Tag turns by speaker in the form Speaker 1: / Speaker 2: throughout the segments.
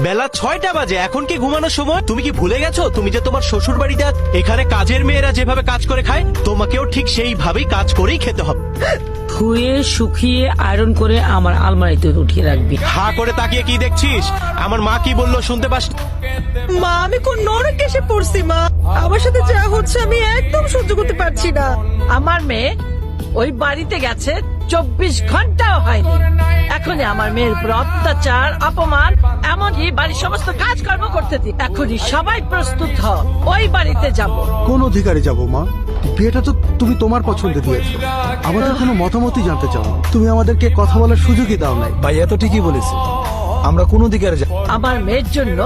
Speaker 1: বেলা 6টা বাজে, এখন কি ঘুমানোর সময়? তুমি কি ভুলে গেছো তুমি যে তোমার শ্বশুর বাড়িতে আছো? এখানে কাজের মেয়েরা যেভাবে কাজ করে খায়, তোমাকেও ঠিক সেইভাবেই কাজ করেই খেতে হবে।
Speaker 2: ধুয়ে শুকিয়ে আয়রন করে আমার আলমারিতে উঠিয়ে রাখবি।
Speaker 1: হা করে তাকিয়ে কি দেখছিস? আমার মা কি বললো শুনতে পাস?
Speaker 3: মা, আমি কোন নরকে এসে পড়ছি মা? আমার সাথে যা হচ্ছে আমি একদম সহ্য করতে পারছি না।
Speaker 2: আমার মেয়ে ওই বাড়িতে গেছে 24 ঘন্টাও হয়নি, এখনই আমার মেয়ের উপর অত্যাচার, অপমান, এমনকি বাড়ির সমস্ত কাজকর্ম করতে দি। এখনই সবাই প্রস্তুত হ, ওই বাড়িতে যাব।
Speaker 4: কোন অধিকারে যাব মা? বিয়েটা তো তুমি তোমার পছন্দে দিয়েছো, আমাদের কোনো মতামতই জানতে চাও না। তুমি আমাদেরকে কথা বলার সুযোগই দাও নাই।
Speaker 5: ভাইয়া তো ঠিকই বলেছে, আমরা কোন অধিকারে যাব?
Speaker 2: আমার মেয়ের জন্য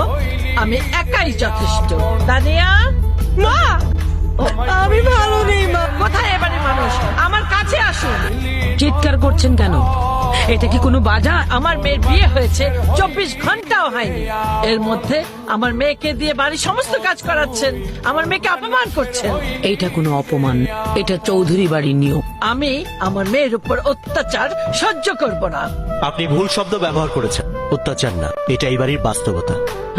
Speaker 2: আমি একাই যথেষ্ট। তানিয়া,
Speaker 3: মা, আমি ভালো নেই মা।
Speaker 2: কোথায় এবারে মানুষ? আমার কাছে আসুন। চিৎকার করছেন কেন? এটা কি কোনো বাজার? আমার মেয়ের বিয়ে হয়েছে 24 ঘন্টাও হয়নি, এর মধ্যে আমার মেয়েকে দিয়ে বাড়ির সমস্ত কাজ করাচ্ছেন, আমার মেয়েকে অপমান করছেন। এইটা কোনো অপমান, এটা চৌধুরী বাড়ির নিয়ম। আমি আমার মেয়ের উপর অত্যাচার সহ্য করব না।
Speaker 1: আপনি ভুল শব্দ ব্যবহার করেছেন। অত্যাচার না, এটা এই বাড়ির বাস্তবতা।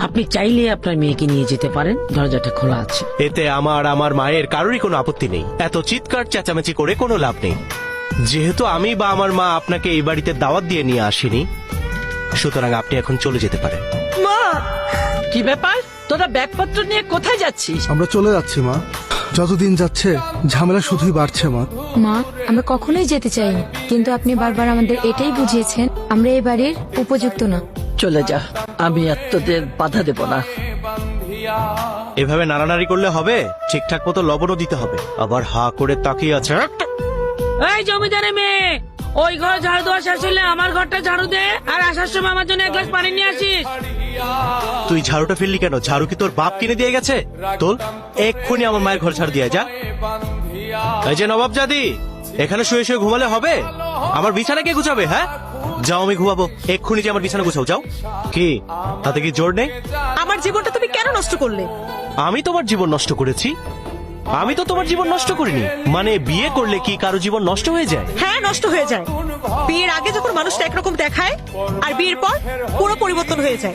Speaker 2: আপনি চাইলে আপনার মেয়েকে নিয়ে যেতে পারেন, দরজাটা খোলা আছে।
Speaker 1: এতে আমার মায়ের কারোরই কোনো আপত্তি নেই। এত চিৎকার চেঁচামেচি করে কোনো লাভ নেই। যেহেতু আমি বা আমার মা আপনাকে এই বাড়িতে দাওয়াত দিয়ে নিয়ে আসিনি, সুতরাং আপনি এখন চলে যেতে পারেন।
Speaker 3: মা,
Speaker 2: কি ব্যাপার? তোরা ব্যাগপত্র নিয়ে কোথায় যাচ্ছিস?
Speaker 4: আমরা চলে যাচ্ছি মা। যতদিন যাচ্ছে ঝামেলা শুধুই বাড়ছে মা।
Speaker 6: মা, আমরা কখনোই যেতে চাইনি, কিন্তু আপনি বারবার আমাদের এটাই বুঝিয়েছেন আমরা এই বাড়ির উপযুক্ত না।
Speaker 2: চলে যা, আমি আর তোদের বাধা দেব না।
Speaker 1: এভাবে নাড়ানাড়ি করলে হবে? ঠিকঠাক মতো লবণও দিতে হবে। আবার হা করে তাকিয়ে আছে।
Speaker 2: এই জমিদারের মেয়ে, ওই ঘরে ঝাড়ু দেওয়া শেষ হলে আমার ঘরটা ঝাড়ু দে, আর আসার সময় আমার জন্য এক গ্লাস পানি নিয়ে আসিস।
Speaker 1: তুই ঝাড়ুটা ফেললি কেন? ঝাড়ু কি তোর বাপ কিনে দিয়ে গেছে? তোল, এক্ষুনি আমার মায়ের ঘর ঝাড়ু দিয়ে যা। এই যে নবাব জাদি, এখানে শুয়ে শুয়ে ঘুমালে হবে? আমার বিছানা কে গুছাবে? হ্যাঁ, যাও, আমি ঘুমাবো। এক্ষুনি যে আমার বিছানা গুছাও, যাও। কি তাতে কি জোর নেই?
Speaker 3: আমার জীবনটা তুমি কেন নষ্ট করলে?
Speaker 1: আমি তোমার জীবন নষ্ট করেছি? আমি তো তোমার জীবন নষ্ট করিনি। মানে বিয়ে করলে কি কারো জীবন নষ্ট হয়ে যায়?
Speaker 3: হ্যাঁ, নষ্ট হয়ে যায়। বিয়ের আগে যখন মানুষটা একরকম দেখায়, আর বিয়ের পর পুরো পরিবর্তন হয়ে যায়।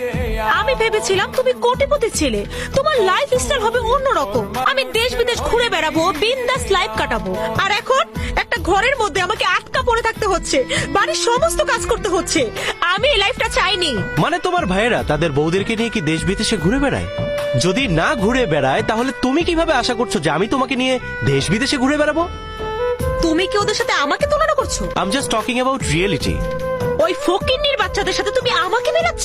Speaker 3: আমি ভেবেছিলাম তুমি কোটিপতি ছেলে, তোমার লাইফ স্টাইল হবে অন্যরকম। আমি দেশ বিদেশ ঘুরে বেড়াবো, বিন্দাস লাইফ কাটাবো। আর এখন একটা ঘরের মধ্যে আমাকে আটকা পড়ে থাকতে হচ্ছে, বাড়ির সমস্ত কাজ করতে হচ্ছে। আমি এই লাইফটা চাইনি।
Speaker 1: মানে তোমার ভাইয়েরা তাদের বউদেরকে নিয়ে কি দেশ বিদেশে ঘুরে বেড়ায়? যদি না ঘুরে বেড়ায়, তাহলে তুমি কিভাবে আশা করছো যে আমি তোমাকে নিয়ে দেশ বিদেশে ঘুরে বেড়াবো?
Speaker 3: তুমি কি ওদের সাথে আমাকে তুলনা করছো?
Speaker 1: I am just talking about reality.
Speaker 3: ওই ফকিন্নির বাচ্চাদের সাথে তুমি আমাকে মেলাচ্ছ?